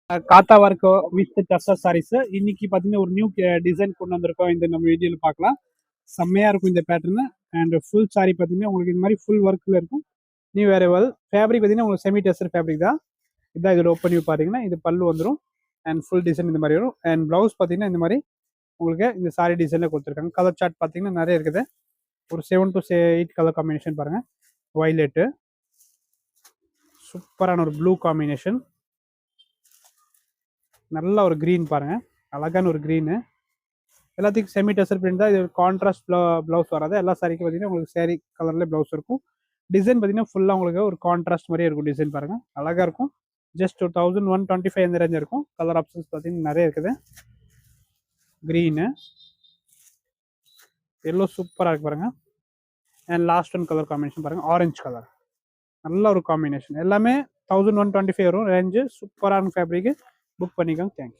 Katha work with tussar saris. இன்னைக்கு பார்த்தீங்கன்னா ஒரு நியூ டிசைன் கொண்டு வந்திருக்கோம். இந்த நம்ம வீடியோவில் பார்க்கலாம். செம்மையாக இருக்கும் இந்த பேட்டர்னு. அண்ட் ஃபுல் சாரி பார்த்தீங்கன்னா உங்களுக்கு இந்த மாதிரி ஃபுல் ஒர்க்கில் இருக்கும். நியூ வேரியபிள் ஃபேப்ரிக் பார்த்தீங்கன்னா உங்களுக்கு செமி டஸ்ஸர் ஃபேப்ரிக் தான். இதான் இதோட ஓப்பன் வியூ பார்த்தீங்கன்னா இது பல்லு வந்துடும். அண்ட் ஃபுல் டிசைன் இந்த மாதிரி வரும். அண்ட் ப்ளவுஸ் பார்த்தீங்கன்னா இந்த மாதிரி உங்களுக்கு இந்த சாரி டிசைனில் கொடுத்துருக்காங்க. கலர் சார்ட் பார்த்தீங்கன்னா நிறைய இருக்குது. ஒரு 7 to 8 கலர் காம்பினேஷன் பாருங்கள். வயலட்டு, சூப்பரான ஒரு ப்ளூ காம்பினேஷன், நல்ல ஒரு க்ரீன் பாருங்கள், அழகான ஒரு க்ரீனு. எல்லாத்துக்கும் செமி டசர் பிரிண்ட் தான். இது கான்ட்ராஸ்ட் ப்ளவுஸ் வராது. எல்லா சாரிக்கும் பார்த்தீங்கன்னா உங்களுக்கு சாரி கலர்லேயே ப்ளவுஸ் இருக்கும். டிசைன் பார்த்தீங்கன்னா ஃபுல்லாக உங்களுக்கு ஒரு கான்ட்ராஸ்ட் மாதிரியே இருக்கும். டிசைன் பாருங்கள், அழகாக இருக்கும். ஜஸ்ட் 1125 அந்த ரேஞ்ச் இருக்கும். கலர் ஆப்ஷன்ஸ் பார்த்தீங்கன்னா நிறைய இருக்குது. க்ரீனு, எல்லோ சூப்பராக இருக்கு பாருங்கள். And last one colour combination பாருங்கள், ஆரஞ்சு கலர், நல்ல ஒரு காம்பினேஷன். எல்லாமே 1125 வரும் ரேஞ்சு. சூப்பரான ஃபேப்ரிக்கு. புக் பண்ணிக்கோங்க. தேங்க்யூ.